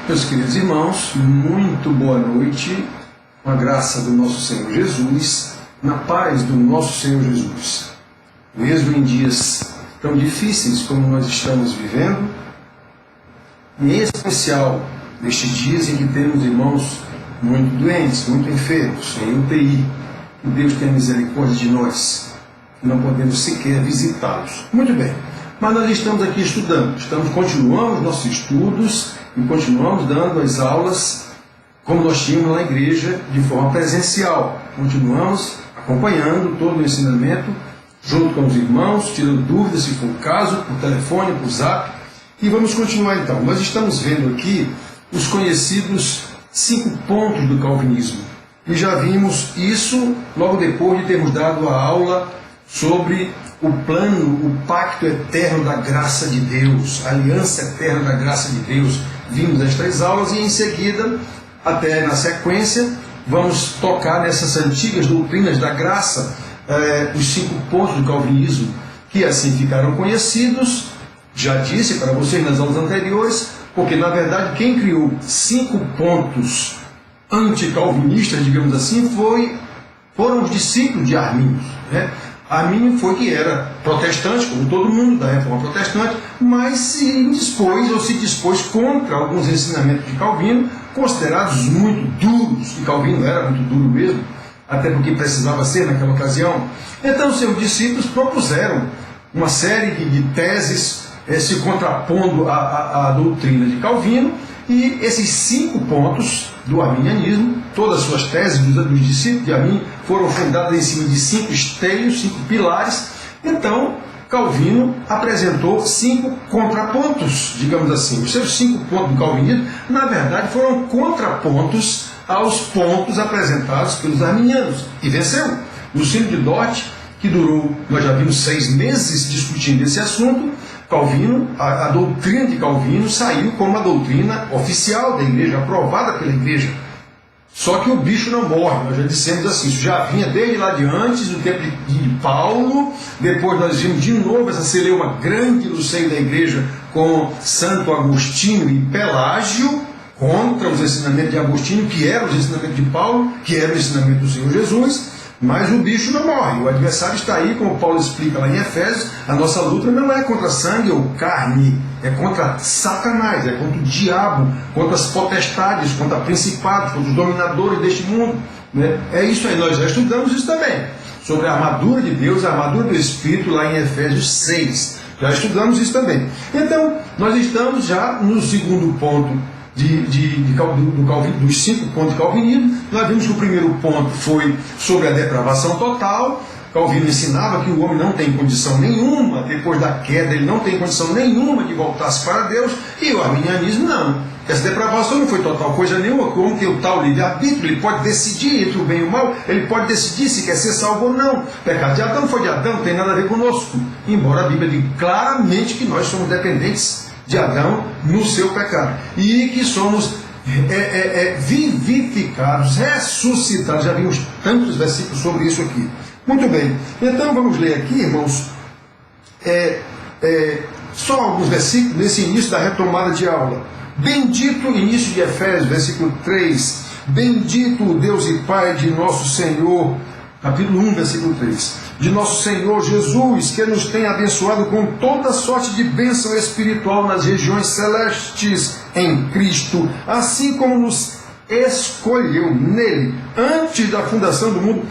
Meus queridos irmãos, muito boa noite, com a graça do nosso Senhor Jesus, na paz do nosso Senhor Jesus. Mesmo em dias tão difíceis como nós estamos vivendo, em especial nestes dias em que temos irmãos muito doentes, muito enfermos, em UTI, que Deus tenha misericórdia de nós, que não podemos sequer visitá-los. Muito bem, mas nós estamos aqui estudando, continuamos nossos estudos e continuamos dando as aulas como nós tínhamos na igreja de forma presencial. Continuamos acompanhando todo o ensinamento junto com os irmãos, tirando dúvidas se for o caso, por telefone, por zap. E vamos continuar então. Nós estamos vendo aqui os conhecidos 5 pontos do calvinismo. E já vimos isso logo depois de termos dado a aula sobre o plano, o pacto eterno da graça de Deus, a aliança eterna da graça de Deus. Vimos as 3 aulas e em seguida, até na sequência, vamos tocar nessas antigas doutrinas da graça, os 5 pontos do calvinismo, que assim ficaram conhecidos. Já disse para vocês nas aulas anteriores, porque na verdade quem criou 5 pontos anticalvinistas, digamos assim, foram os discípulos de Arminio, né? Arminio foi que era protestante, como todo mundo da reforma protestante, mas se dispôs contra alguns ensinamentos de Calvino, considerados muito duros, e Calvino era muito duro mesmo, até porque precisava ser naquela ocasião. Então seus discípulos propuseram uma série de teses se contrapondo à doutrina de Calvino, e esses 5 pontos do arminianismo, todas as suas teses dos discípulos de Arminio foram fundadas em cima de 5 esteios, 5 pilares. Então, Calvino apresentou 5 contrapontos, digamos assim. Os seus 5 pontos do calvinismo, na verdade, foram contrapontos aos pontos apresentados pelos arminianos. E venceu. No Sínodo de Dort, que durou, nós já vimos 6 meses discutindo esse assunto, Calvino, a doutrina de Calvino saiu como a doutrina oficial da igreja, aprovada pela igreja. Só que o bicho não morre, nós já dissemos assim, isso já vinha desde lá de antes, do tempo de Paulo. Depois nós vimos de novo essa celeuma grande no seio da igreja com Santo Agostinho e Pelágio, contra os ensinamentos de Agostinho, que eram os ensinamentos de Paulo, que era o ensinamento do Senhor Jesus. Mas o bicho não morre, o adversário está aí, como Paulo explica lá em Efésios. A nossa luta não é contra sangue ou carne, é contra Satanás, é contra o diabo, contra as potestades, contra principados, contra os dominadores deste mundo, né? É isso aí, nós já estudamos isso também, sobre a armadura de Deus, a armadura do Espírito, lá em Efésios 6. Já estudamos isso também. Então, nós estamos já no segundo ponto dos 5 pontos de calvinismo. Nós vimos que o primeiro ponto foi sobre a depravação total. Calvino ensinava que o homem não tem condição nenhuma, depois da queda, ele não tem condição nenhuma de voltar-se para Deus, e o arminianismo não. Essa depravação não foi total coisa nenhuma, que o homem tem o tal livre-arbítrio, ele pode decidir entre o bem e o mal, ele pode decidir se quer ser salvo ou não. O pecado de Adão foi de Adão, não tem nada a ver conosco. Embora a Bíblia diga claramente que nós somos dependentes de Adão no seu pecado, e que somos vivificados, ressuscitados. Já vimos tantos versículos sobre isso aqui. Muito bem, então vamos ler aqui, irmãos, só alguns versículos nesse início da retomada de aula. Bendito, início de Efésios, versículo 3, bendito o Deus e Pai de nosso Senhor, capítulo 1, versículo 3, de nosso Senhor Jesus, que nos tem abençoado com toda sorte de bênção espiritual nas regiões celestes em Cristo, assim como nos escolheu nele, antes da fundação do mundo,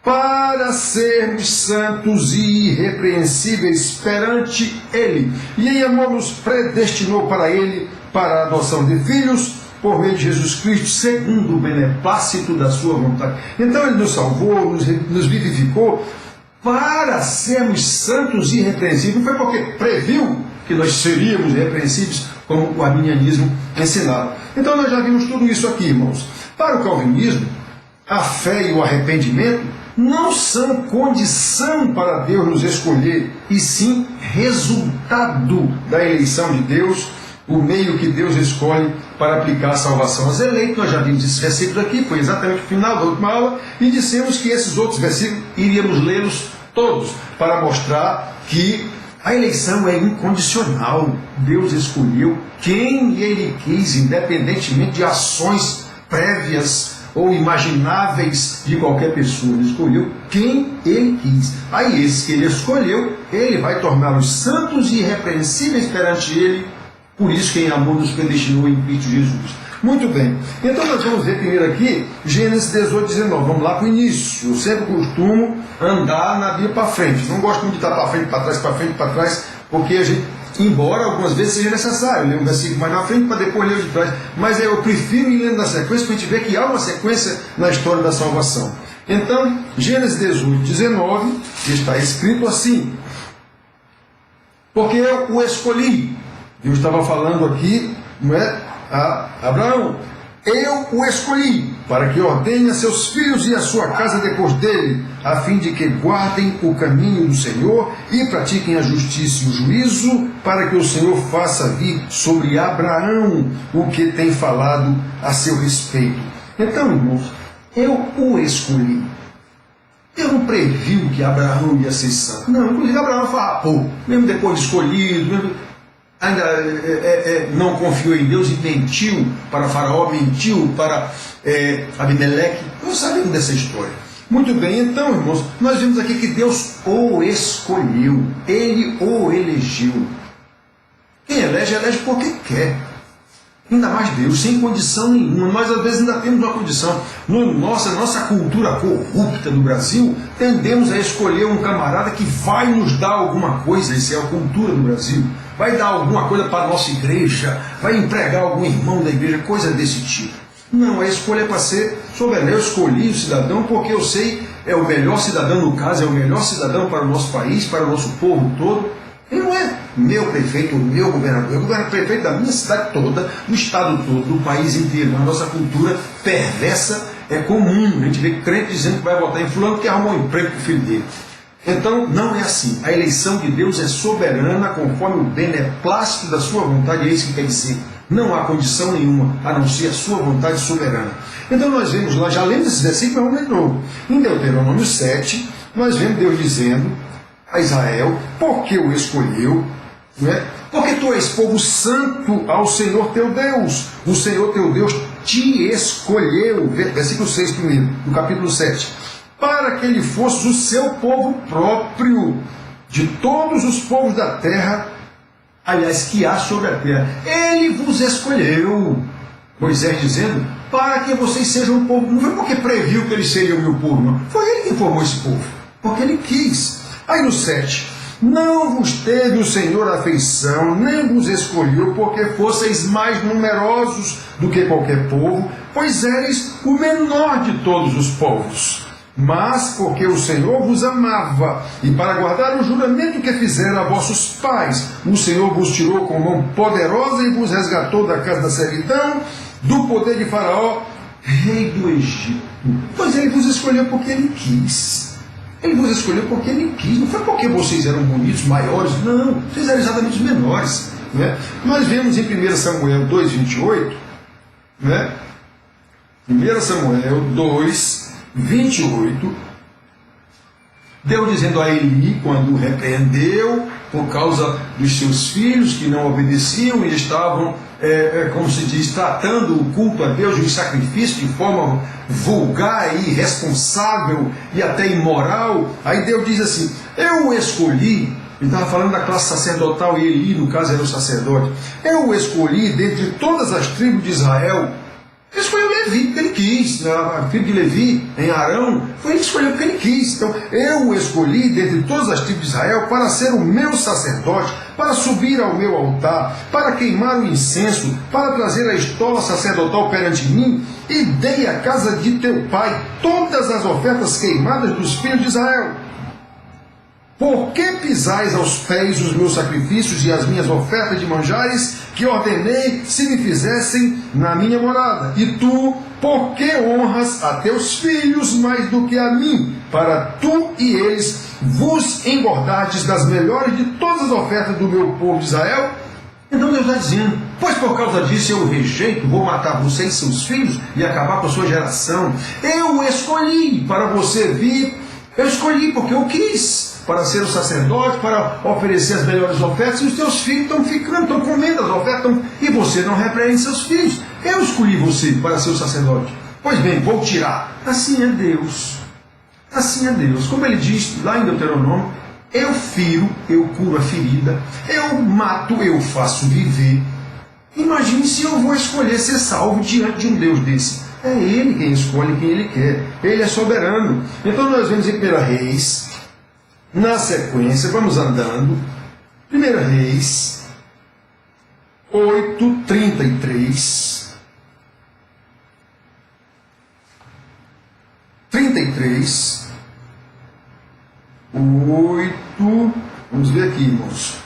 para sermos santos e irrepreensíveis perante ele, e em amor nos predestinou para ele, para a adoção de filhos, por meio de Jesus Cristo, segundo o beneplácito da sua vontade. Então ele nos salvou, nos vivificou, para sermos santos e irrepreensíveis. Não foi porque previu que nós seríamos irrepreensíveis, como o arminianismo ensinava. Então nós já vimos tudo isso aqui, irmãos. Para o calvinismo, a fé e o arrependimento não são condição para Deus nos escolher, e sim resultado da eleição de Deus, o meio que Deus escolhe para aplicar a salvação aos eleitos. Nós já vimos esses versículos aqui, foi exatamente o final da última aula, e dissemos que esses outros versículos iríamos lê-los todos, para mostrar que A eleição é incondicional. Deus escolheu quem Ele quis, independentemente de ações prévias ou imagináveis de qualquer pessoa. Ele escolheu quem Ele quis. Aí esses que Ele escolheu, Ele vai torná-los santos e irrepreensíveis perante Ele. Por isso que em amor nos predestinou em Cristo Jesus. Muito bem. Então nós vamos ver primeiro aqui Gênesis 18, 19. Vamos lá para o início. Eu sempre costumo andar na Bíblia para frente. Não gosto muito de estar para frente, para trás, porque a gente, embora algumas vezes seja necessário ler um versículo mais na frente para depois ler o de trás, mas eu prefiro ir lendo na sequência para a gente ver que há uma sequência na história da salvação. Então, Gênesis 18, 19, está escrito assim: porque eu o escolhi. Deus estava falando aqui, não é? A Abraão, eu o escolhi para que ordene a seus filhos e a sua casa depois dele, a fim de que guardem o caminho do Senhor e pratiquem a justiça e o juízo, para que o Senhor faça vir sobre Abraão o que tem falado a seu respeito. Então, irmãos, eu o escolhi. Eu não previ que Abraão ia ser santo. Não, inclusive Abraão fala, mesmo depois de escolhido, ainda não confiou em Deus e mentiu para Faraó, mentiu para Abimeleque. Nós sabemos dessa história. Muito bem, então, irmãos, nós vemos aqui que Deus o escolheu. Ele o elegeu. Quem elege, elege porque quer. Ainda mais Deus, sem condição nenhuma. Nós às vezes ainda temos uma condição. Nossa cultura corrupta do Brasil, tendemos a escolher um camarada que vai nos dar alguma coisa. Isso é a cultura do Brasil. Vai dar alguma coisa para a nossa igreja, vai empregar algum irmão da igreja, coisa desse tipo. Não, a escolha é para ser soberana. Eu escolhi o cidadão porque eu sei, é o melhor cidadão no caso, é o melhor cidadão para o nosso país, para o nosso povo todo. Ele não é meu prefeito, meu governador, é o prefeito da minha cidade toda, do estado todo, do país inteiro. A nossa cultura perversa é comum. A gente vê crente dizendo que vai votar em fulano que arrumou um emprego para o filho dele. Então, não é assim. A eleição de Deus é soberana conforme o beneplácito da sua vontade. É isso que quer dizer. Não há condição nenhuma a não ser a sua vontade soberana. Então nós vemos lá, já lemos esse versículo, vamos ler de novo. Em Deuteronômio 7, nós vemos Deus dizendo a Israel, porque o escolheu, não é? Porque tu és povo santo ao Senhor teu Deus. O Senhor teu Deus te escolheu. Versículo 6 primeiro, do capítulo 7. Para que ele fosse o seu povo próprio, de todos os povos da terra, aliás, que há sobre a terra. Ele vos escolheu. Moisés dizendo, para que vocês sejam um povo. Não foi porque previu que eles seriam o meu povo, não. Foi ele que formou esse povo, porque ele quis. Aí no 7, não vos teve o Senhor afeição, nem vos escolheu, porque fosseis mais numerosos do que qualquer povo, pois éreis o menor de todos os povos. Mas porque o Senhor vos amava, e para guardar o juramento que fizera a vossos pais, o Senhor vos tirou com mão poderosa e vos resgatou da casa da servidão, do poder de Faraó, rei do Egito. Pois ele vos escolheu porque ele quis. Ele vos escolheu porque ele quis. Não foi porque vocês eram bonitos, maiores. Não, vocês eram exatamente os menores. Né? Nós vemos em 1 Samuel 2,28, né? 1 Samuel 2,28, Deus dizendo a Eli, quando o repreendeu por causa dos seus filhos que não obedeciam e estavam, como se diz, tratando o culto a Deus de um sacrifício de forma vulgar e irresponsável e até imoral. Aí Deus diz assim, eu o escolhi. Ele estava falando da classe sacerdotal e Eli, no caso, era o sacerdote. Eu o escolhi dentre todas as tribos de Israel. Ele escolheu Levi porque ele quis. A filha de Levi, em Arão, foi ele que escolheu porque ele quis. Então, eu o escolhi dentre todas as tribos de Israel para ser o meu sacerdote, para subir ao meu altar, para queimar o incenso, para trazer a estola sacerdotal perante mim, e dei à casa de teu pai todas as ofertas queimadas dos filhos de Israel. Por que pisais aos pés os meus sacrifícios e as minhas ofertas de manjares que ordenei se me fizessem na minha morada? E tu, por que honras a teus filhos mais do que a mim, para tu e eles vos engordardes das melhores de todas as ofertas do meu povo de Israel? Então Deus está dizendo, pois por causa disso eu rejeito, vou matar você e seus filhos e acabar com a sua geração. Eu escolhi para você vir, eu escolhi porque eu quis. para ser o sacerdote, para oferecer as melhores ofertas, e os teus filhos estão comendo as ofertas, e você não repreende seus filhos. Eu escolhi você para ser o sacerdote. Pois bem, vou tirar. Assim é Deus. Assim é Deus. Como ele diz lá em Deuteronômio, eu firo, eu curo a ferida, eu mato, eu faço viver. Imagine se eu vou escolher ser salvo diante de um Deus desse. É Ele quem escolhe quem Ele quer. Ele é soberano. Então nós vemos em 1 Reis, na sequência, vamos andando. 1 Reis 8:33. 33. 8. Vamos ver aqui, irmãos.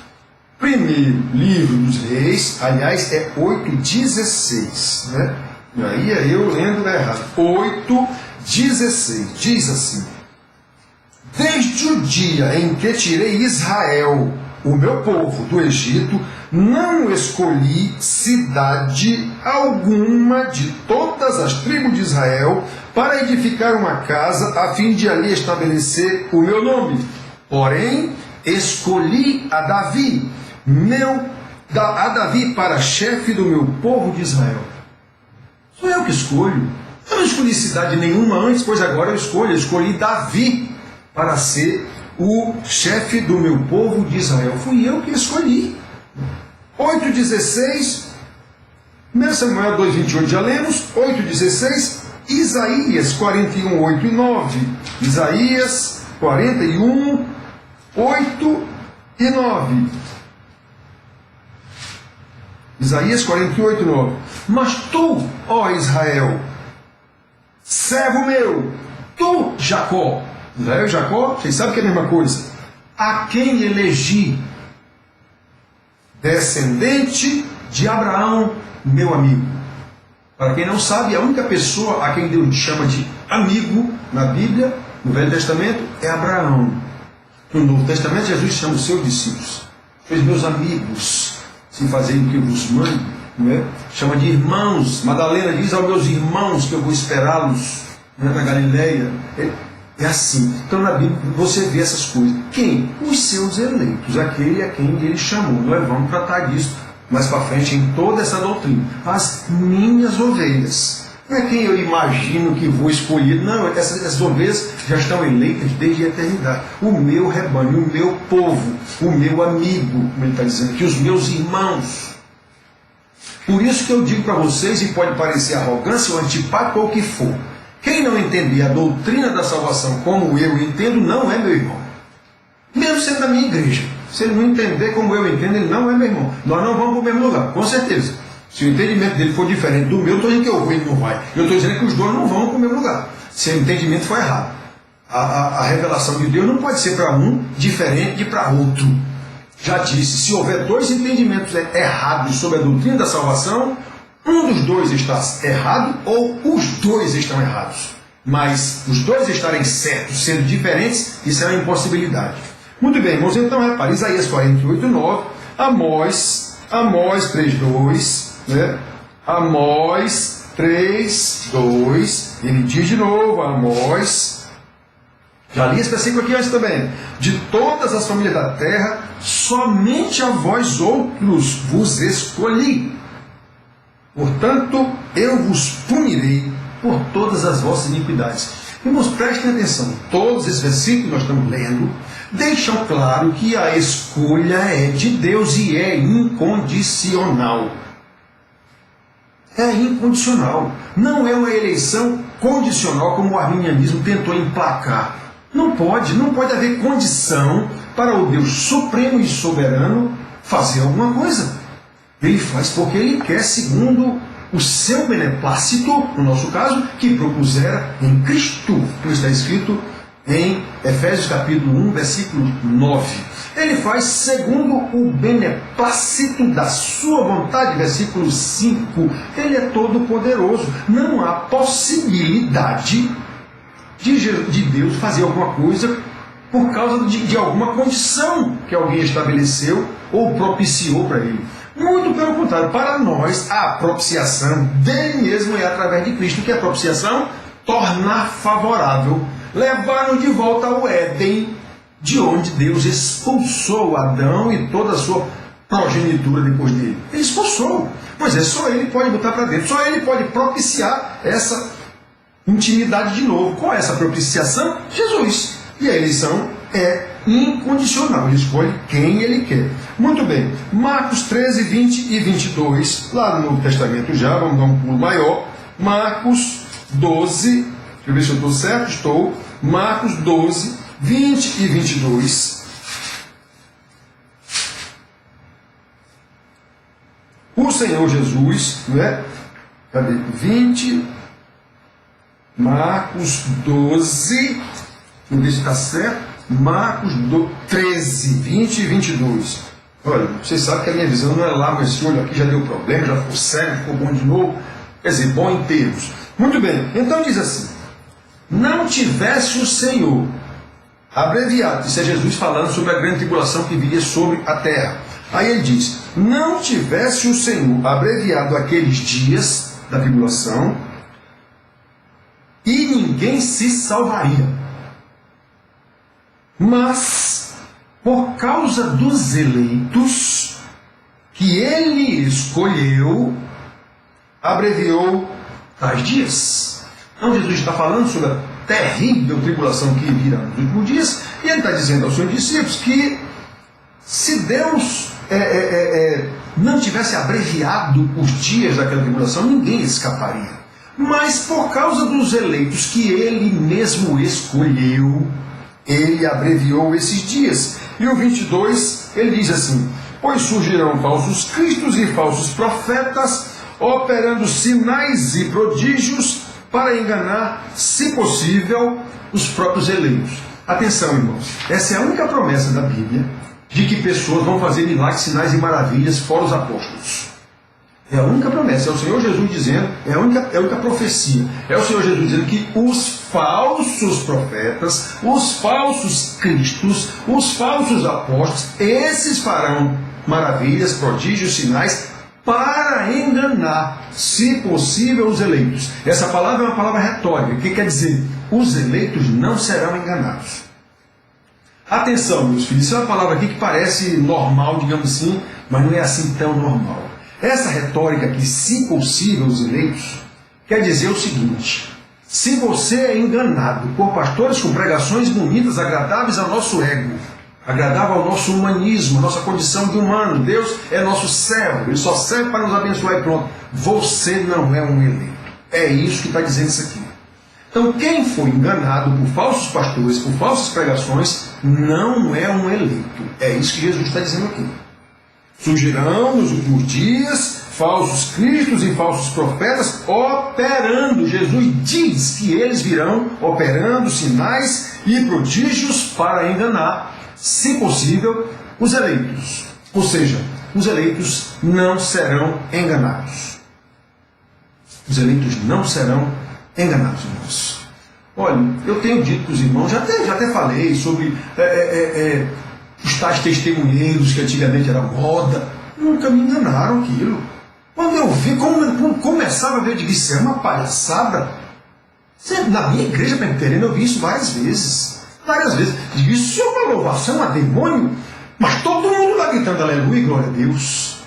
Primeiro livro dos Reis, aliás, é 8:16, né? E aí é eu lendo errado. 8:16 diz assim: desde o dia em que tirei Israel, o meu povo, do Egito, não escolhi cidade alguma de todas as tribos de Israel para edificar uma casa a fim de ali estabelecer o meu nome. Porém, escolhi a Davi, para chefe do meu povo de Israel. Sou eu que escolho. Eu não escolhi cidade nenhuma antes, pois agora eu escolhi Davi para ser o chefe do meu povo de Israel. Fui eu que escolhi. 8:16, 1 Samuel 2:28 já lemos. 8:16, Isaías 41, 8 e 9. Isaías 41, 8 e 9. Isaías 48, 9. Mas tu, ó Israel, servo meu, tu, Jacó, Israel e Jacó, vocês sabem que é a mesma coisa, a quem elegi, descendente de Abraão, meu amigo. Para quem não sabe, a única pessoa a quem Deus chama de amigo na Bíblia, no Velho Testamento, é Abraão. No Novo Testamento, Jesus chama os seus discípulos, os meus amigos, se fazerem o que eu vos mando, não é? Chama de irmãos. Madalena diz aos meus irmãos que eu vou esperá-los, né, na Galileia. É assim. Então na Bíblia você vê essas coisas. Quem? Os seus eleitos, aquele a quem ele chamou. Nós vamos tratar disso mais para frente em toda essa doutrina. As minhas ovelhas. Não é quem eu imagino que vou escolher. Não, essas ovelhas já estão eleitas desde a eternidade. O meu rebanho, o meu povo, o meu amigo, como ele está dizendo aqui, os meus irmãos. Por isso que eu digo para vocês, e pode parecer arrogância ou antipático ou o que for, quem não entender a doutrina da salvação como eu entendo, não é meu irmão. Mesmo sendo da minha igreja. Se ele não entender como eu entendo, ele não é meu irmão. Nós não vamos para o mesmo lugar, com certeza. Se o entendimento dele for diferente do meu, eu estou dizendo que eu vou e ele não vai. Eu estou dizendo que os dois não vão para o mesmo lugar. Se o entendimento for errado. A revelação de Deus não pode ser para um diferente de para outro. Já disse, se houver dois entendimentos errados sobre a doutrina da salvação, um dos dois está errado ou os dois estão errados. Mas os dois estarem certos, sendo diferentes, isso é uma impossibilidade. Muito bem, irmãos, então repare, Isaías 48, 9, Amós 3:2, né? Amós 3:2, ele diz de novo, Amós, já li esse versículo aqui antes também, de todas as famílias da terra, somente a vós outros vos escolhi. Portanto, eu vos punirei por todas as vossas iniquidades. Irmãos, prestem atenção, todos esses versículos que nós estamos lendo deixam claro que a escolha é de Deus e é incondicional. É incondicional. Não é uma eleição condicional como o arminianismo tentou emplacar. Não pode haver condição para o Deus supremo e soberano fazer alguma coisa. Ele faz porque ele quer, segundo o seu beneplácito, no nosso caso, que propusera em Cristo, como está escrito em Efésios capítulo 1, versículo 9. Ele faz segundo o beneplácito da sua vontade, versículo 5. Ele é todo poderoso. Não há possibilidade de Deus fazer alguma coisa por causa de alguma condição que alguém estabeleceu ou propiciou para ele. Muito pelo contrário, para nós a propiciação dele mesmo é através de Cristo, que é a propiciação tornar favorável, levar-nos de volta ao Éden, de onde Deus expulsou Adão e toda a sua progenitura depois dele. Ele expulsou. Pois é, só ele pode botar para dentro, só ele pode propiciar essa intimidade de novo. Qual é essa propiciação? Jesus. E a eleição é incondicional, ele escolhe quem ele quer. Muito bem, Marcos 13, 20 e 22, lá no Novo Testamento já, vamos dar um pulo maior. Marcos 12, deixa eu ver se eu estou certo, estou. Marcos 12, 20 e 22. O Senhor Jesus, não é? Cadê? 20, Marcos 12, deixa eu ver se está certo. Marcos 13, 20 e 22. Olha, vocês sabem que a minha visão não é lá, mas esse olho aqui já deu problema, já ficou cego, ficou bom de novo. Quer dizer, bom em termos. Muito bem, então diz assim: não tivesse o Senhor abreviado, isso é Jesus falando sobre a grande tribulação que viria sobre a terra. Aí ele diz: não tivesse o Senhor abreviado aqueles dias da tribulação, e ninguém se salvaria. Mas, por causa dos eleitos que ele escolheu, abreviou tais dias. Então Jesus está falando sobre a terrível tribulação que virá nos últimos dias, e ele está dizendo aos seus discípulos que se Deus não tivesse abreviado os dias daquela tribulação, ninguém escaparia. Mas por causa dos eleitos que ele mesmo escolheu, ele abreviou esses dias. E o 22, ele diz assim: pois surgirão falsos cristos e falsos profetas, operando sinais e prodígios para enganar, se possível, os próprios eleitos. Atenção, irmãos, essa é a única promessa da Bíblia de que pessoas vão fazer milagres, sinais e maravilhas fora os apóstolos. É a única promessa, é o Senhor Jesus dizendo, é a única profecia. É o Senhor Jesus dizendo que os falsos profetas, os falsos cristos, os falsos apóstolos, esses farão maravilhas, prodígios, sinais, para enganar, se possível, os eleitos. Essa palavra é uma palavra retórica, que quer dizer, os eleitos não serão enganados. Atenção, meus filhos, isso é uma palavra aqui que parece normal, digamos assim, mas não é assim tão normal. Essa retórica aqui, se possível, os eleitos, quer dizer o seguinte: se você é enganado por pastores com pregações bonitas, agradáveis ao nosso ego, agradável ao nosso humanismo, à nossa condição de humano, Deus é nosso servo, Ele só serve para nos abençoar e pronto, você não é um eleito. É isso que está dizendo isso aqui. Então, quem foi enganado por falsos pastores, por falsas pregações, não é um eleito. É isso que Jesus está dizendo aqui. Surgirão nos últimos dias falsos cristos e falsos profetas operando. Jesus diz que eles virão operando sinais e prodígios para enganar, se possível, os eleitos. Ou seja, os eleitos não serão enganados. Os eleitos não serão enganados, irmãos. Olha, eu tenho dito para os irmãos, já até falei sobre os tais testemunheiros que antigamente era moda, nunca me enganaram aquilo. Quando eu vi, quando começava a ver, eu disse: isso é uma palhaçada. Na minha igreja presbiteriana eu vi isso várias vezes. Digo: isso é uma louvação a demônio, mas todo mundo lá gritando aleluia e glória a Deus.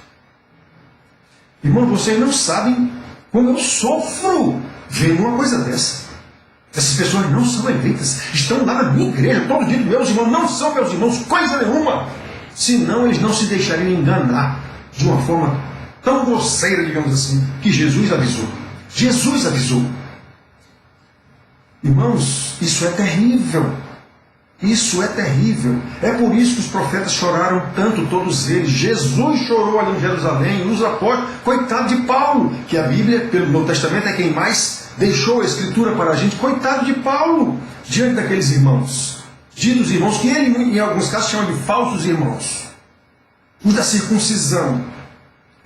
Irmãos, vocês não sabem como eu sofro vendo uma coisa dessa. Essas pessoas não são eleitas, estão lá na minha igreja, todo dia, meus irmãos não são meus irmãos, coisa nenhuma. Senão eles não se deixariam enganar de uma forma tão grosseira, digamos assim, que Jesus avisou. Jesus avisou. Irmãos, isso é terrível. Isso é terrível. É por isso que os profetas choraram tanto, todos eles. Jesus chorou ali em Jerusalém, os apóstolos, coitado de Paulo, que a Bíblia, pelo Novo Testamento, é quem mais deixou a Escritura para a gente. Coitado de Paulo, diante daqueles irmãos. Ditos irmãos, que ele, em alguns casos, chama de falsos irmãos. Os da circuncisão.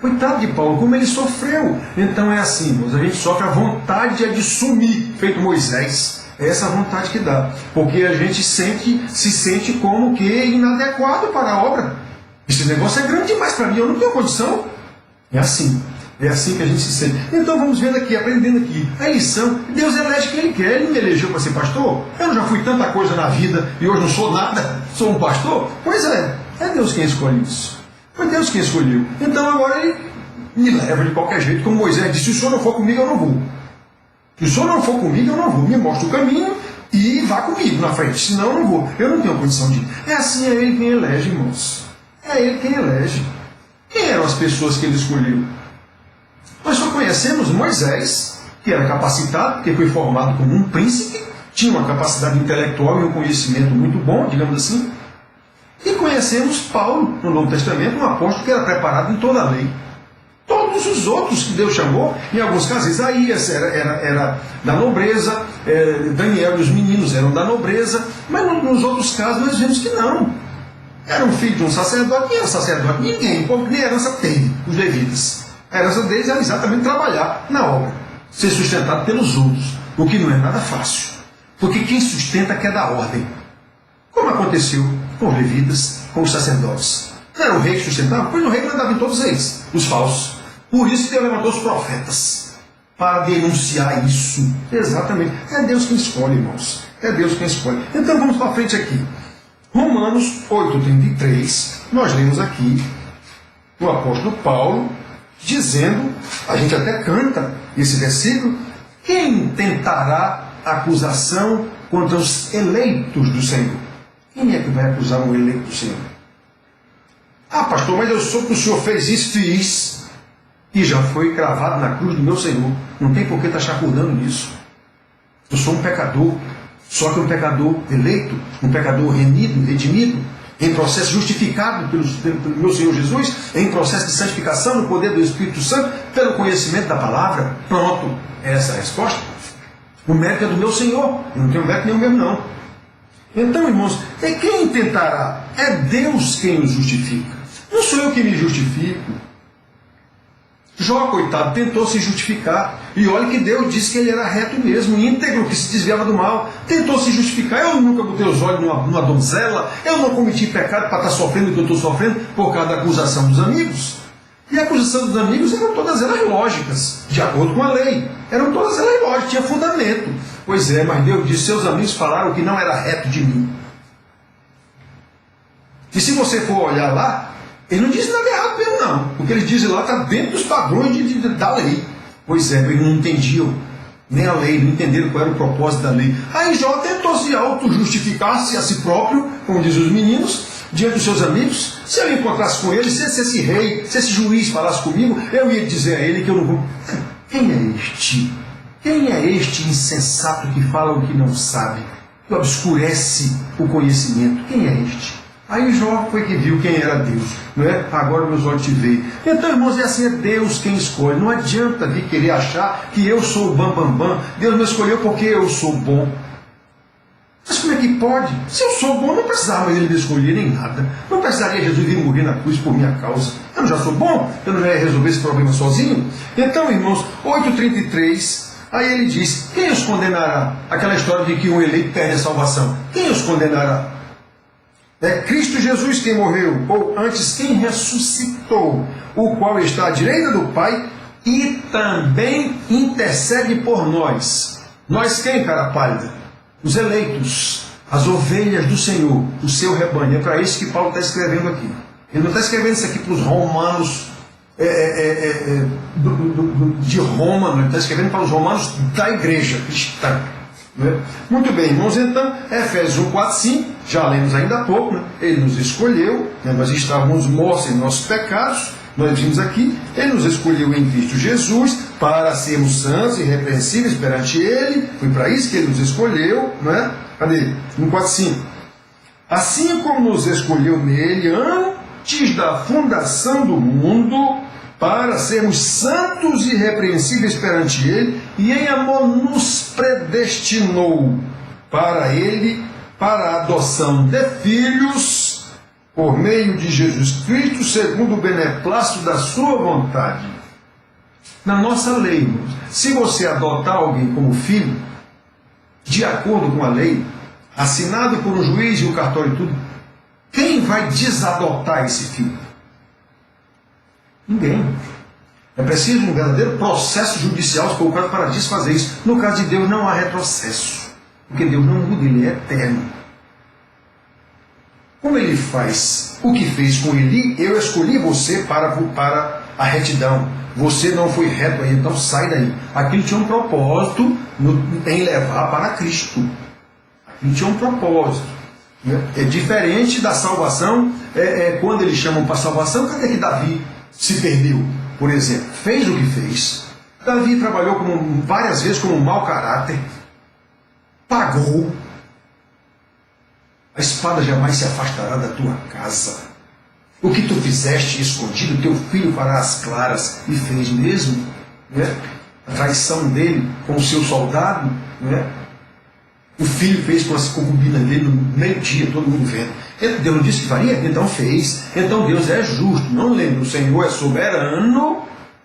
Coitado de Paulo, como ele sofreu. Então é assim, irmãos, a gente sofre a vontade de sumir, feito Moisés. É essa vontade que dá, porque a gente se sente como que inadequado para a obra. Esse negócio é grande demais para mim, eu não tenho condição. É assim. É assim que a gente se sente. Então vamos vendo aqui, aprendendo aqui. A eleição, Deus elege quem Ele quer. Ele me elegeu para ser pastor? Eu já fui tanta coisa na vida e hoje não sou nada, sou um pastor? Pois é Deus quem escolhe isso. Foi Deus quem escolheu. Então agora Ele me leva de qualquer jeito, como Moisés disse: se o Senhor não for comigo, eu não vou. Se o Senhor não for comigo, eu não vou. Me mostra o caminho e vá comigo na frente, senão eu não vou. Eu não tenho condição de ir. É assim, é Ele quem elege, irmãos. É Ele quem elege. Quem eram as pessoas que Ele escolheu? Nós só conhecemos Moisés, que era capacitado, porque foi formado como um príncipe, tinha uma capacidade intelectual e um conhecimento muito bom, digamos assim. E conhecemos Paulo, no Novo Testamento, um apóstolo que era preparado em toda a lei. Todos os outros que Deus chamou, em alguns casos, Isaías era da nobreza, Daniel e os meninos eram da nobreza, mas nos outros casos nós vemos que não. Era um filho de um sacerdote. Quem era sacerdote? Ninguém, porque nem herança teve, os levitas. A herança deles era exatamente trabalhar na obra, ser sustentado pelos outros, o que não é nada fácil, porque quem sustenta quer dar ordem, como aconteceu com os levitas, com os sacerdotes. Não era o rei que sustentava? Pois o rei mandava em todos eles, os falsos. Por isso que Deus levantou os profetas, para denunciar isso. Exatamente. É Deus quem escolhe, irmãos. É Deus quem escolhe. Então vamos para frente aqui. Romanos 8,33, nós lemos aqui o apóstolo Paulo dizendo, a gente até canta esse versículo: quem tentará acusação contra os eleitos do Senhor? Quem é que vai acusar um eleito do Senhor? Ah, pastor, mas eu soube que o Senhor fez isso, fiz, e já foi cravado na cruz do meu Senhor. Não tem por que estar chafurdando nisso. Eu sou um pecador, só que um pecador eleito, um pecador remido, redimido, em processo justificado pelo meu Senhor Jesus, em processo de santificação no poder do Espírito Santo, pelo conhecimento da palavra. Pronto, essa é a resposta. O mérito é do meu Senhor, eu não tenho mérito nenhum mesmo não. Então, irmãos, é quem tentará? É Deus quem nos justifica. Não sou eu que me justifico. Jó, coitado, tentou se justificar. E olha que Deus disse que ele era reto mesmo, íntegro, que se desviava do mal. Tentou se justificar. Eu nunca botei os olhos numa donzela. Eu não cometi pecado para estar sofrendo o que eu estou sofrendo por causa da acusação dos amigos. E a acusação dos amigos eram todas elas lógicas, de acordo com a lei. Eram todas elas lógicas, tinha fundamento. Pois é, mas Deus disse: seus amigos falaram que não era reto de mim. E se você for olhar lá, ele não diz nada errado mesmo não. O que ele diz lá está dentro dos padrões da lei. Pois é, eles não entendiam nem a lei, não entenderam qual era o propósito da lei. Aí Jó tentou se auto-justificar-se a si próprio, como dizem os meninos, diante dos seus amigos. Se eu encontrasse com ele, se esse rei, se esse juiz falasse comigo, eu ia dizer a ele que eu não vou. Quem é este? Quem é este insensato que fala o que não sabe, que obscurece o conhecimento? Quem é este? Aí Jó foi que viu quem era Deus, não é? Agora meus olhos te veem. Então, irmãos, é assim, é Deus quem escolhe. Não adianta vir querer achar que eu sou o bam. Deus me escolheu porque eu sou bom. Mas como é que pode? Se eu sou bom, não precisava mais ele me escolher nem nada. Não precisaria Jesus vir morrer na cruz por minha causa. Eu já sou bom? Eu não ia resolver esse problema sozinho? Então, irmãos, 8,33, aí ele diz: quem os condenará? Aquela história de que um eleito perde a salvação. Quem os condenará? É Cristo Jesus quem morreu, ou antes quem ressuscitou, o qual está à direita do Pai e também intercede por nós. Nós quem, cara pálida? Os eleitos, as ovelhas do Senhor, o seu rebanho. É para isso que Paulo está escrevendo aqui. Ele não está escrevendo isso aqui para os romanos de Roma, não. Ele está escrevendo para os romanos da igreja cristã. Muito bem, irmãos, então, Efésios 1, 4, 5, já lemos ainda há pouco, né? Ele nos escolheu, né? Nós estávamos mortos em nossos pecados, nós vimos aqui, Ele nos escolheu em Cristo Jesus para sermos santos e irrepreensíveis perante Ele, foi para isso que Ele nos escolheu, não é? Cadê? 1, 4, 5. Assim como nos escolheu nele antes da fundação do mundo, para sermos santos e irrepreensíveis perante Ele, e em amor nos predestinou para Ele, para a adoção de filhos, por meio de Jesus Cristo, segundo o beneplácito da sua vontade. Na nossa lei, irmãos, se você adotar alguém como filho, de acordo com a lei, assinado por um juiz e o cartório e tudo, quem vai desadotar esse filho? Ninguém. É preciso um verdadeiro processo judicial colocado para desfazer isso. No caso de Deus não há retrocesso, porque Deus não muda, Ele é eterno. Como Ele faz o que fez com Eli, eu escolhi você para a retidão. Você não foi reto aí, então sai daí. Aquilo tinha um propósito em levar para Cristo. Aquilo tinha um propósito. É diferente da salvação, quando eles chamam para salvação, cadê que Davi se perdeu, por exemplo? Fez o que fez. Davi trabalhou várias vezes como um mau caráter, pagou. A espada jamais se afastará da tua casa. O que tu fizeste escondido, teu filho fará às claras. E fez mesmo, né? A traição dele com o seu soldado, né? O filho fez com as concubinas dele no meio-dia, todo mundo vendo. Deus não disse que faria? Então fez. Então Deus é justo. Não lembre, o Senhor é soberano,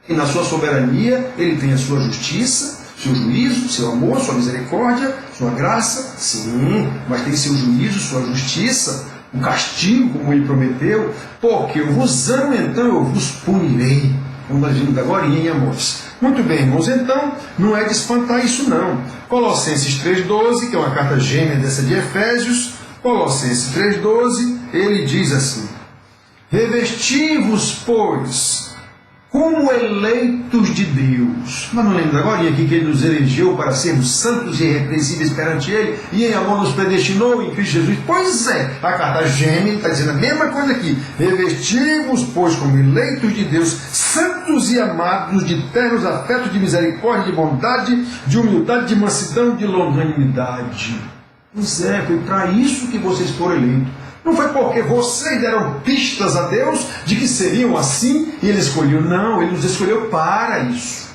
e na sua soberania Ele tem a sua justiça, seu juízo, seu amor, sua misericórdia, sua graça, sim, mas tem seu juízo, sua justiça, o castigo, como Ele prometeu, porque eu vos amo, então eu vos punirei. Como nós vimos agora em Amós. Muito bem, irmãos, então não é de espantar isso não. Colossenses 3,12, que é uma carta gêmea dessa de Efésios, Colossenses 3,12, ele diz assim: revesti-vos, pois, como eleitos de Deus. Mas não lembra agora aqui que Ele nos elegeu para sermos santos e irrepreensíveis perante Ele, e em amor nos predestinou em Cristo Jesus? Pois é, a carta gêmea está dizendo a mesma coisa aqui. Revesti-vos, pois, como eleitos de Deus, santos e amados, de ternos afetos, de misericórdia, de bondade, de humildade, de mansidão, de longanimidade. Pois é, foi para isso que vocês foram eleitos. Não foi porque vocês deram pistas a Deus de que seriam assim e Ele escolheu. Não, Ele nos escolheu para isso.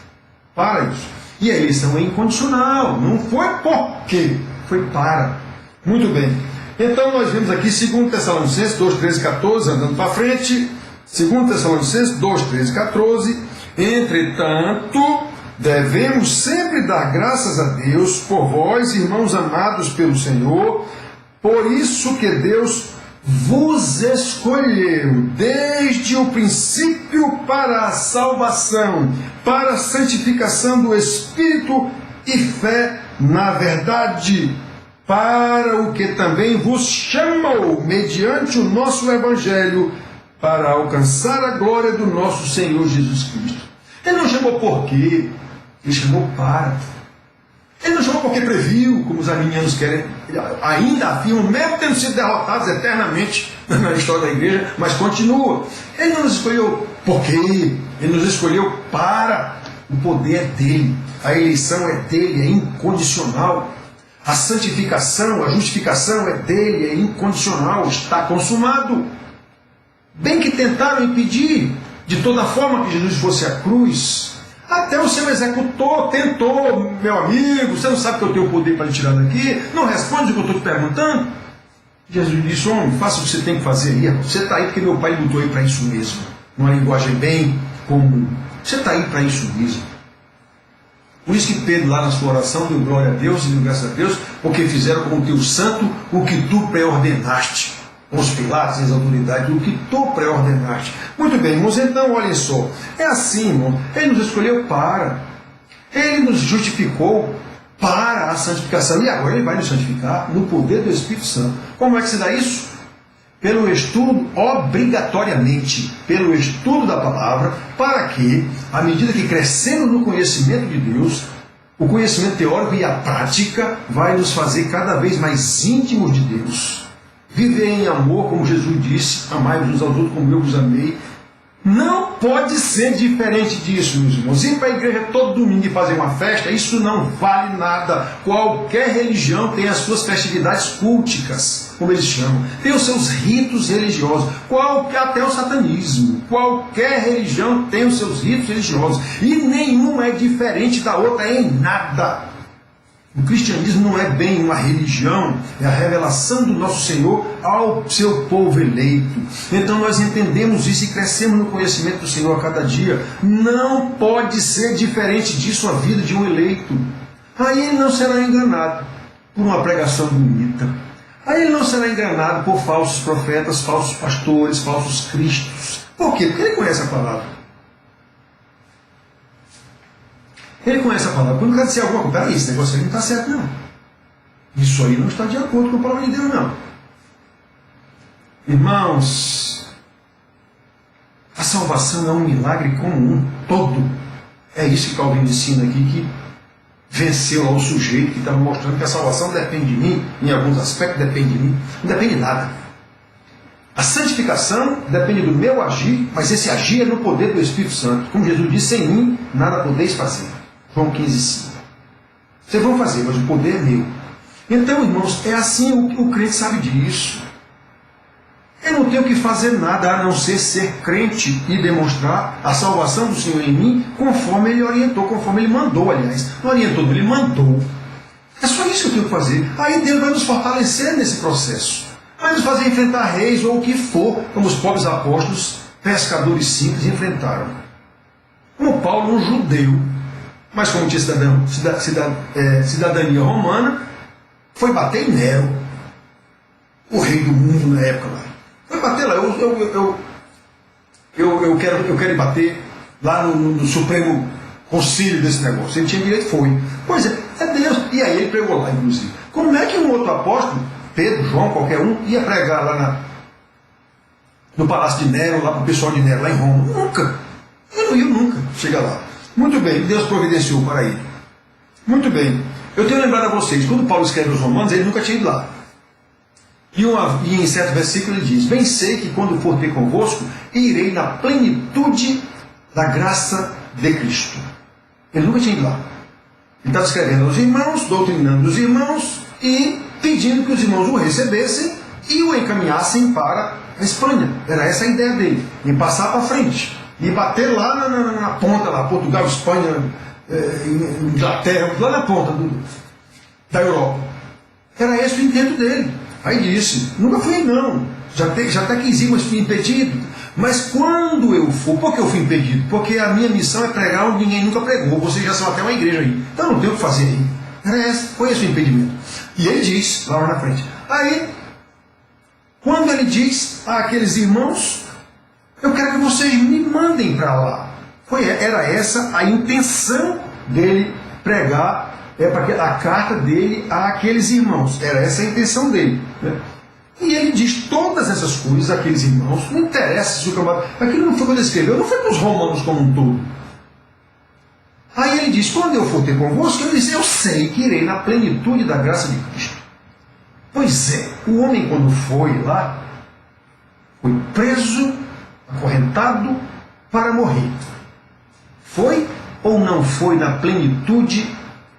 Para isso. E a eleição é incondicional. Não foi porque, foi para. Muito bem. Então nós vemos aqui 2 Tessalonicenses 2, 13, 14, andando para frente. 2 Tessalonicenses 2, 13, 14. Entretanto, devemos sempre dar graças a Deus por vós, irmãos amados pelo Senhor, por isso que Deus vos escolheu desde o princípio para a salvação, para a santificação do Espírito e fé na verdade, para o que também vos chamou, mediante o nosso Evangelho, para alcançar a glória do nosso Senhor Jesus Cristo. Ele não chamou por quê? Ele chamou para. Ele não chamou porque previu, como os arminianos querem, ainda afirmam, mesmo tendo sido derrotados eternamente na história da igreja, mas continua. Ele não nos escolheu por quê? Ele nos escolheu para. O poder é dele, a eleição é dele, é incondicional. A santificação, a justificação é dele, é incondicional, está consumado. Bem que tentaram impedir de toda forma que Jesus fosse à cruz. Até o seu executor tentou, meu amigo, você não sabe que eu tenho o poder para lhe tirar daqui? Não responde o que eu estou te perguntando? Jesus disse, homem, faça o que você tem que fazer aí. Você está aí porque meu pai botou aí para isso mesmo. Numa linguagem bem comum. Você está aí para isso mesmo. Por isso que Pedro, lá na sua oração, deu glória a Deus e deu graças a Deus, porque fizeram com o teu santo o que tu pré-ordenaste. Com os pilatos e as autoridades, o que tu pré-ordenaste. Muito bem, irmãos, então olhem só. É assim, irmão, Ele nos escolheu para. Ele nos justificou para a santificação. E agora Ele vai nos santificar no poder do Espírito Santo. Como é que se dá isso? Pelo estudo, obrigatoriamente, pelo estudo da palavra, para que, à medida que crescemos no conhecimento de Deus, o conhecimento teórico e a prática vai nos fazer cada vez mais íntimos de Deus. Viver em amor, como Jesus disse, amai-vos uns aos outros como eu vos amei. Não pode ser diferente disso, meus irmãos. Ir para a igreja todo domingo e fazer uma festa, isso não vale nada. Qualquer religião tem as suas festividades culticas, como eles chamam. Tem os seus ritos religiosos. Até o satanismo. Qualquer religião tem os seus ritos religiosos. E nenhuma é diferente da outra em nada. O cristianismo não é bem uma religião, é a revelação do nosso Senhor ao seu povo eleito. Então nós entendemos isso e crescemos no conhecimento do Senhor a cada dia. Não pode ser diferente disso a vida de um eleito. Aí ele não será enganado por uma pregação bonita. Aí ele não será enganado por falsos profetas, falsos pastores, falsos cristos. Por quê? Porque ele conhece a palavra. Ele conhece a palavra. Quando quer dizer alguma coisa, peraí, esse negócio aí não está certo, não. Isso aí não está de acordo com a palavra de Deus, não. Irmãos, a salvação é um milagre comum, todo. É isso que Calvino ensina aqui, que venceu lá o sujeito que estava mostrando que a salvação depende de mim, em alguns aspectos depende de mim, não depende de nada. A santificação depende do meu agir, mas esse agir é no poder do Espírito Santo. Como Jesus disse, sem mim nada podeis fazer. João 15,5. Vocês vão fazer, mas o poder é meu. Então, irmãos, é assim, o crente sabe disso. Eu não tenho que fazer nada a não ser crente e demonstrar a salvação do Senhor em mim, conforme Ele orientou, conforme Ele mandou, aliás. Não orientou, Ele mandou. É só isso que eu tenho que fazer. Aí Deus vai nos fortalecer nesse processo. Vai nos fazer enfrentar reis ou o que for, como os pobres apóstolos, pescadores simples, enfrentaram. Como Paulo, um judeu, mas como tinha cidadania romana, foi bater em Nero, o rei do mundo na época lá. Foi bater lá, eu quero ir bater lá no Supremo Concílio desse negócio. Ele tinha direito, foi. Pois é Deus. E aí ele pregou lá, inclusive. Como é que um outro apóstolo, Pedro, João, qualquer um, ia pregar lá no Palácio de Nero, lá para o pessoal de Nero, lá em Roma? Nunca. Ele não ia nunca chegar lá. Muito bem, Deus providenciou para ele. Muito bem. Eu tenho lembrado a vocês, quando Paulo escreve os Romanos, ele nunca tinha ido lá. E em certo versículo ele diz: bem sei que quando for ter convosco, irei na plenitude da graça de Cristo. Ele nunca tinha ido lá. Ele estava escrevendo aos irmãos, doutrinando os irmãos e pedindo que os irmãos o recebessem e o encaminhassem para a Espanha. Era essa a ideia dele, em passar para frente. E bater lá na ponta, lá, Portugal, Espanha, Inglaterra, lá na ponta da Europa. Era esse o intento dele. Aí disse, nunca fui não, já até quis ir, mas fui impedido. Mas quando eu for, por que eu fui impedido? Porque a minha missão é pregar onde ninguém nunca pregou, vocês já são até uma igreja aí, então não tem o que fazer aí. Foi esse o impedimento. E ele diz, lá na frente, aí, quando ele diz àqueles irmãos, eu quero que vocês me mandem para lá. Era essa a intenção dele pregar, a carta dele àqueles irmãos. Era essa a intenção dele. Né? E ele diz todas essas coisas àqueles irmãos. Não interessa se o camarada... Aquilo não foi quando ele escreveu, não foi para os romanos como um todo. Aí ele diz, quando eu for ter convosco, ele diz, eu sei que irei na plenitude da graça de Cristo. Pois é, o homem quando foi lá, foi preso, acorrentado para morrer. Foi ou não foi na plenitude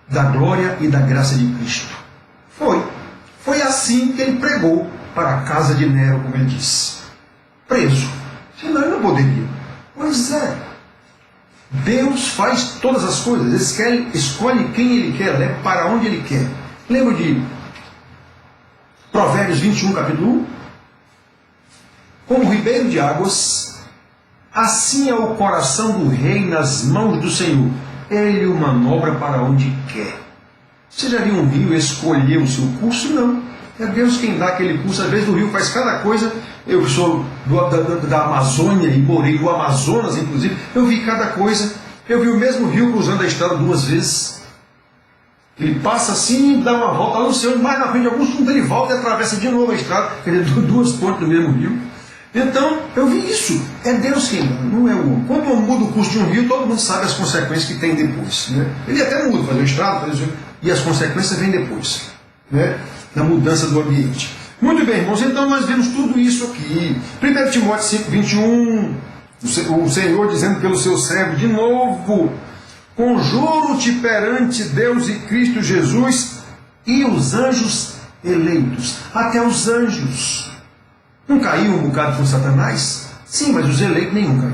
da glória e da graça de Cristo? Foi. Foi assim que ele pregou para a casa de Nero, como ele disse. Preso. Senão ele não poderia. Pois é. Deus faz todas as coisas. Ele escolhe quem ele quer, leva para onde ele quer. Lembra de Provérbios 21, capítulo 1? Como ribeiro de águas, assim é o coração do rei nas mãos do Senhor. Ele o manobra para onde quer. Você já viu um rio escolher o seu curso? Não. É Deus quem dá aquele curso. Às vezes o rio faz cada coisa. Eu sou da Amazônia e morei no Amazonas, inclusive. Eu vi cada coisa. Eu vi o mesmo rio cruzando a estrada 2 vezes. Ele passa assim, dá uma volta lá no céu, mais na frente de alguns segundos ele volta e atravessa de novo a estrada. Quer dizer, 2 pontes do mesmo rio. Então, eu vi isso. É Deus quem dá, não é o homem. Quando o homem muda o curso de um rio, todo mundo sabe as consequências que tem depois. Né? Ele até muda, fazer uma estrada, e as consequências vêm depois. Né? Na mudança do ambiente. Muito bem, irmãos, então nós vemos tudo isso aqui. 1 Timóteo 5, 21, o Senhor dizendo pelo seu servo, de novo, conjuro-te perante Deus e Cristo Jesus e os anjos eleitos. Até os anjos. Não caiu um bocado com Satanás? Sim, mas os eleitos nenhum caiu.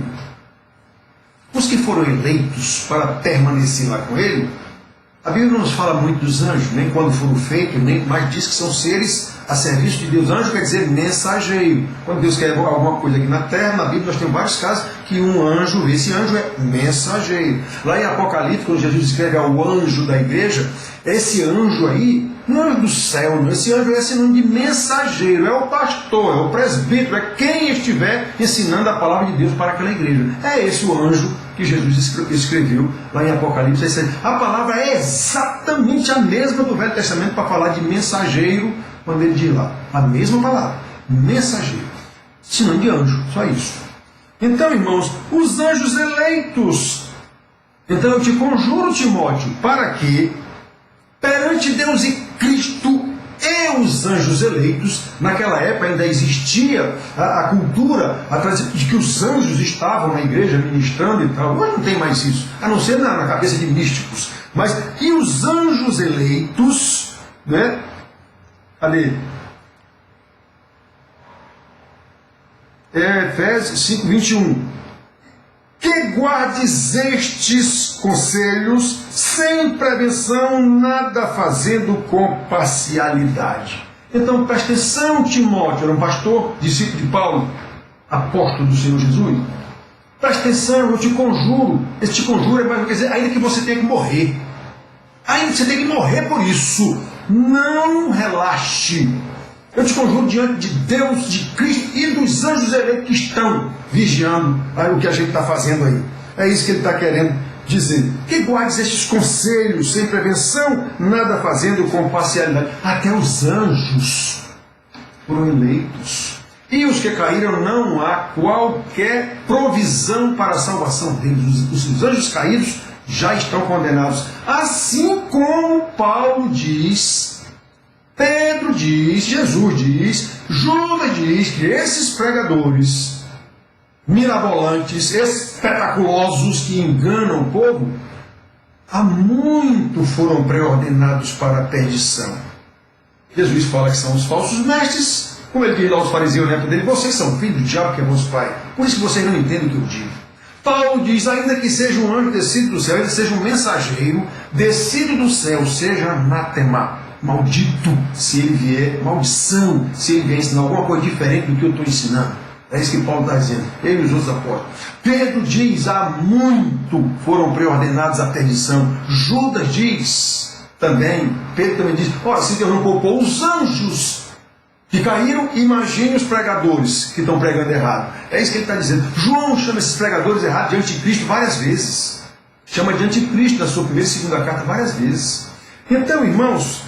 Os que foram eleitos para permanecer lá com ele, a Bíblia não nos fala muito dos anjos, nem quando foram feitos, nem mais diz que são seres a serviço de Deus. Anjo quer dizer mensageiro. Quando Deus quer alguma coisa aqui na terra, na Bíblia nós temos vários casos que um anjo, esse anjo é mensageiro. Lá em Apocalipse, quando Jesus escreve ao anjo da igreja, esse anjo aí não é do céu, não. Esse anjo é sinônimo de mensageiro, é o pastor, é o presbítero, é quem estiver ensinando a palavra de Deus para aquela igreja. É esse o anjo que Jesus escreveu lá em Apocalipse. A palavra é exatamente a mesma do Velho Testamento para falar de mensageiro, quando ele diz lá, a mesma palavra, mensageiro, sinônimo de anjo, só isso. Então, irmãos, os anjos eleitos. Então eu te conjuro, Timóteo, para que, perante Deus e Cristo e os anjos eleitos, naquela época ainda existia a cultura de que os anjos estavam na igreja ministrando e tal. Hoje não tem mais isso, a não ser na cabeça de místicos. Mas e os anjos eleitos, né? Ali, Efésios 5, 21. Que guardes estes conselhos sem prevenção, nada fazendo com parcialidade. Então presta atenção, Timóteo, era um pastor, discípulo de Paulo, apóstolo do Senhor Jesus. Presta atenção, eu te conjuro. Esse te conjuro quer dizer, ainda que você tenha que morrer. Ainda que você tenha que morrer por isso. Não relaxe. Eu te conjuro diante de Deus, de Cristo e dos anjos eleitos que estão vigiando o que a gente está fazendo aí. É isso que ele está querendo dizer. Que guardes estes conselhos sem prevenção, nada fazendo com parcialidade. Até os anjos foram eleitos. E os que caíram não há qualquer provisão para a salvação deles. Os anjos caídos já estão condenados. Assim como Paulo diz, Pedro diz, Jesus diz, Judas diz que esses pregadores mirabolantes, espetaculosos que enganam o povo, há muito foram pré-ordenados para a perdição. Jesus fala que são os falsos mestres, como ele diz lá aos fariseus na época dele, vocês são filhos do diabo que é vosso pai, por isso que vocês não entendem o que eu digo. Paulo diz, ainda que seja um anjo descido do céu, ainda seja um mensageiro descido do céu, seja anátema, maldito, se ele vier, maldição, se ele vier ensinar alguma coisa diferente do que eu estou ensinando. É isso que Paulo está dizendo, ele e os outros apóstolos. Pedro diz, há muito foram preordenados à perdição. Judas diz também, Pedro também diz, olha, se Deus não poupou os anjos que caíram, imagine os pregadores que estão pregando errado. É isso que ele está dizendo. João chama esses pregadores errados de anticristo várias vezes. Chama de anticristo na sua primeira e segunda carta várias vezes. Então, irmãos,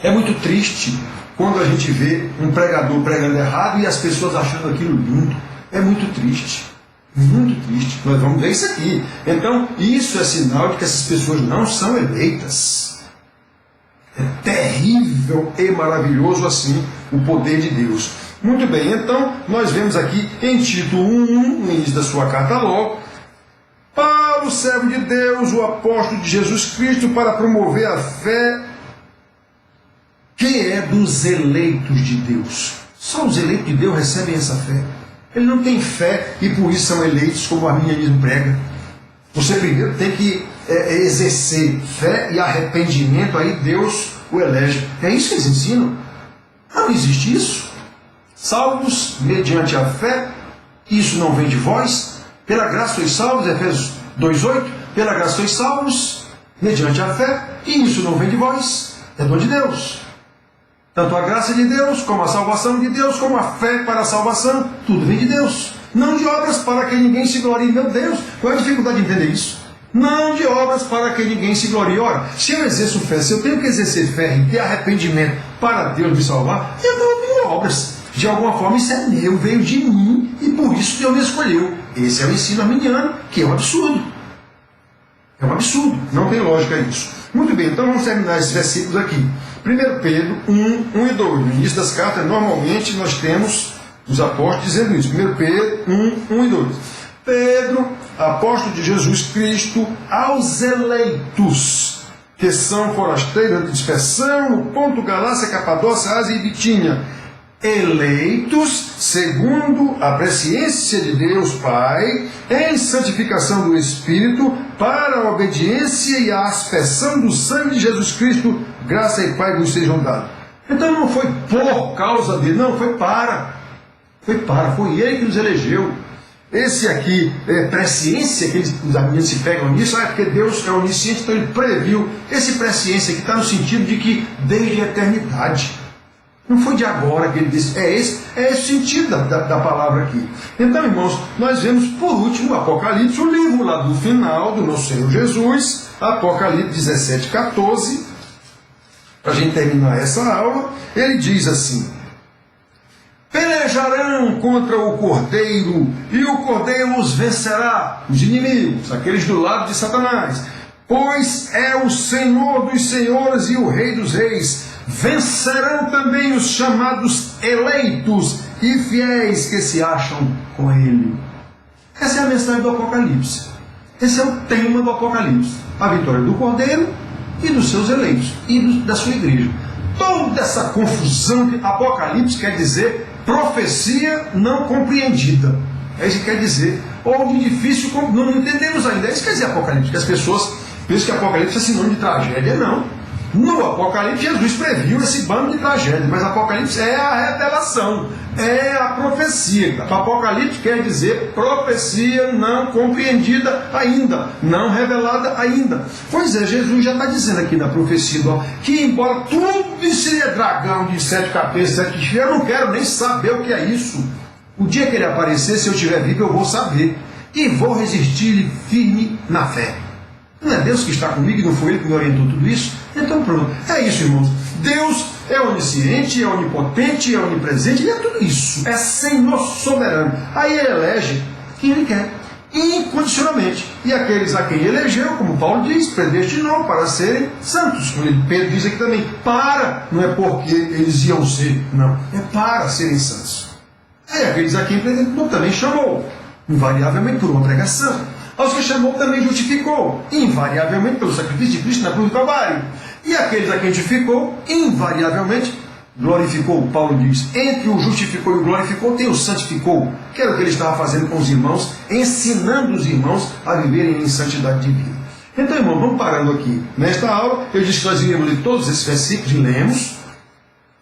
é muito triste quando a gente vê um pregador pregando errado e as pessoas achando aquilo lindo. É muito triste. Muito triste. Nós vamos ver isso aqui. Então, isso é sinal de que essas pessoas não são eleitas. É terrível e maravilhoso assim o poder de Deus. Muito bem, então nós vemos aqui em Tito 1, no início da sua carta logo, para o servo de Deus, o apóstolo de Jesus Cristo, para promover a fé que é dos eleitos de Deus. Só os eleitos de Deus recebem essa fé. Ele não tem fé e por isso são eleitos, como o arminianismo prega. Você primeiro tem que exercer fé e arrependimento, aí Deus o elege. É isso que eles ensinam. Não existe isso. Salvos mediante a fé, isso não vem de vós. Pela graça sois salvos, Efésios 2,8. Pela graça sois salvos mediante a fé, e isso não vem de vós, é dom de Deus. Tanto a graça de Deus, como a salvação de Deus, como a fé para a salvação, tudo vem de Deus. Não de obras para que ninguém se glorie. Meu Deus, qual é a dificuldade de entender isso? Não de obras para que ninguém se glorie. Ora, se eu exerço fé, se eu tenho que exercer fé e ter arrependimento para Deus me salvar, eu não tenho obras. De alguma forma isso é meu, veio de mim e por isso Deus me escolheu. Esse é o ensino arminiano, que é um absurdo. É um absurdo, não tem lógica isso. Muito bem, então vamos terminar esses versículos aqui. 1 Pedro 1 e 2. No início das cartas, normalmente nós temos os apóstolos dizendo isso. 1 Pedro 1 e 2. Pedro, apóstolo de Jesus Cristo, aos eleitos, que são forasteiros de dispersão, no Ponto, Galácia, Capadócia, Ásia e Bitínia, eleitos segundo a presciência de Deus Pai, em santificação do Espírito, para a obediência e a aspersão do sangue de Jesus Cristo, graça e Pai vos sejam dados. Então não foi por causa dele, não, foi para. Foi ele que nos elegeu. Esse aqui, presciência, que os arminianos se pegam nisso, porque Deus é onisciente, então ele previu. Esse presciência que está no sentido de que desde a eternidade. Não foi de agora que ele disse. É esse o sentido da palavra aqui. Então, irmãos, nós vemos por último o Apocalipse, o livro lá do final do nosso Senhor Jesus, Apocalipse 17, 14. Para a gente terminar essa aula, ele diz assim: pelejarão contra o Cordeiro, e o Cordeiro os vencerá, os inimigos, aqueles do lado de Satanás, pois é o Senhor dos senhores e o Rei dos reis. Vencerão também os chamados eleitos e fiéis que se acham com ele. Essa é a mensagem do Apocalipse. Esse é o tema do Apocalipse: a vitória do Cordeiro e dos seus eleitos e da sua igreja. Toda essa confusão de Apocalipse quer dizer profecia não compreendida. É isso que quer dizer. Ou de difícil, não entendemos ainda. É isso que quer dizer Apocalipse, que as pessoas pensam que Apocalipse é sinônimo de tragédia. Não. No Apocalipse, Jesus previu esse bando de tragédia, mas Apocalipse é a revelação, é a profecia. Apocalipse quer dizer profecia não compreendida ainda, não revelada ainda. Pois é, Jesus já está dizendo aqui na profecia que, embora tudo seja dragão de 7 cabeças, 7 chifres, eu não quero nem saber o que é isso. O dia que ele aparecer, se eu estiver vivo, eu vou saber e vou resistir firme na fé. Não é Deus que está comigo e não foi Ele que me orientou tudo isso? Então pronto. É isso, irmãos. Deus é onisciente, é onipotente, é onipresente, Ele é tudo isso. É Senhor soberano. Aí Ele elege quem Ele quer, incondicionalmente. E aqueles a quem elegeu, como Paulo diz, predestinou para serem santos. Como Pedro diz aqui também, não é porque eles iam ser, não. É para serem santos. Aí aqueles a quem predestinou também chamou, invariavelmente por uma pregação. Aos que chamou também justificou, invariavelmente pelo sacrifício de Cristo na cruz do Calvário. E aqueles a quem justificou, invariavelmente glorificou. Paulo diz, entre o justificou e o glorificou, tem o santificou, que era o que ele estava fazendo com os irmãos, ensinando os irmãos a viverem em santidade de vida. Então, irmão, vamos parando aqui. Nesta aula, eu disse que nós iríamos ler todos esses versículos, e lemos,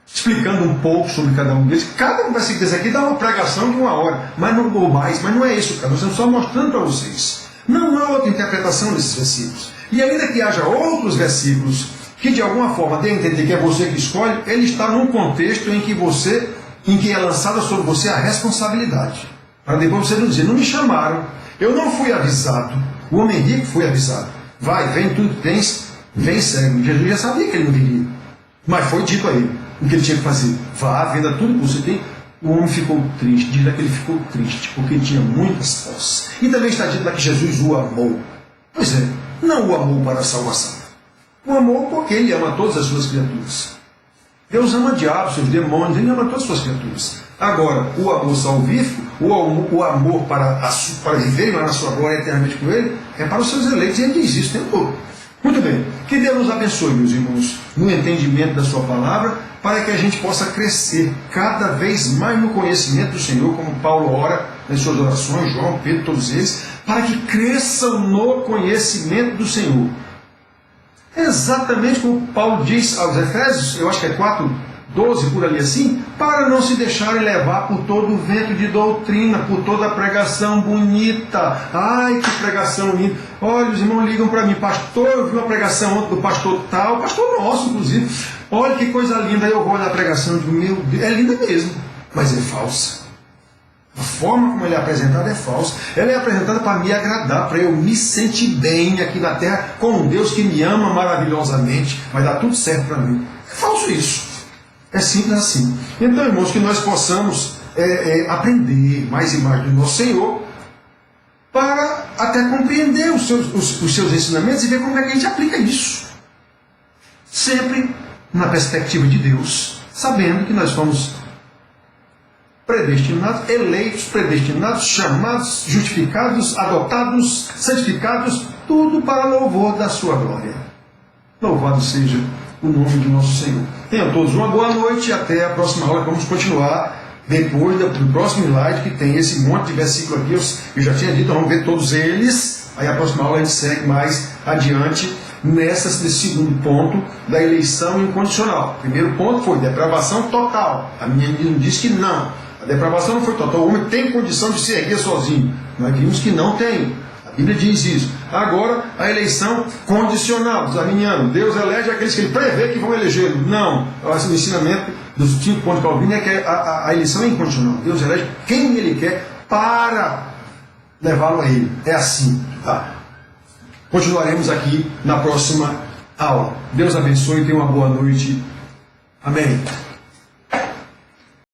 explicando um pouco sobre cada um deles. Cada um versículo desse aqui dá uma pregação de 1 hora, mas não é isso, cara. Nós estamos só mostrando para vocês. Não há outra interpretação desses versículos. E ainda que haja outros versículos que de alguma forma dê a entender que é você que escolhe, ele está num contexto em que é lançada sobre você a responsabilidade. Para depois você não dizer, não me chamaram, eu não fui avisado. O homem rico foi avisado. Vai, vem tudo que tens, vem segue. Jesus já sabia que ele não viria, mas foi dito a ele o que ele tinha que fazer. Vá, venda tudo que você tem. O homem ficou triste, diz lá que ele ficou triste, porque ele tinha muitas posses. E também está dito lá que Jesus o amou. Pois é, não o amou para a salvação. O amou porque ele ama todas as suas criaturas. Deus ama o diabo, seus demônios, ele ama todas as suas criaturas. Agora, o amor salvífico, o amor para viver lá na sua glória eternamente com ele, é para os seus eleitos, e ele diz isso o tempo todo. Muito bem, que Deus nos abençoe, meus irmãos, no entendimento da sua palavra, para que a gente possa crescer cada vez mais no conhecimento do Senhor, como Paulo ora nas suas orações, João, Pedro, todos eles, para que cresçam no conhecimento do Senhor. Exatamente como Paulo diz aos Efésios, eu acho que é 4:12, por ali assim, para não se deixarem levar por todo o vento de doutrina, por toda a pregação bonita. Ai, que pregação linda. Olha, os irmãos ligam para mim, pastor, eu vi uma pregação ontem do pastor tal, pastor nosso, inclusive. Olha que coisa linda. Aí eu vou olhar a pregação e digo, meu Deus, é linda mesmo, mas é falsa. A forma como ele é apresentado é falsa. Ela é apresentada para me agradar, para eu me sentir bem aqui na terra, com um Deus que me ama maravilhosamente, vai dar tudo certo para mim. É falso isso. É simples assim. Então, irmãos, que nós possamos aprender mais e mais do nosso Senhor, para até compreender os seus ensinamentos e ver como é que a gente aplica isso. Sempre na perspectiva de Deus, sabendo que nós fomos predestinados, eleitos, predestinados, chamados, justificados, adotados, santificados, tudo para louvor da sua glória. Louvado seja o nome do nosso Senhor. Tenham todos uma boa noite e até a próxima aula. Vamos continuar depois do próximo slide, que tem esse monte de versículo aqui. Eu já tinha dito, vamos ver todos eles. Aí a próxima aula a gente segue mais adiante nesse segundo ponto da eleição incondicional. O primeiro ponto foi depravação total. A minha não diz que não. A depravação não foi total. O homem tem condição de se erguer sozinho. Nós vimos que não tem. A Bíblia diz isso. Agora, a eleição condicional, dos arminianos. Deus elege aqueles que ele prevê que vão elegê-lo. Não. O ensinamento do tipo ponto Calvino é que a eleição é incondicional. Deus elege quem Ele quer para levá-lo a Ele. É assim. Tá? Continuaremos aqui na próxima aula. Deus abençoe e tenha uma boa noite. Amém.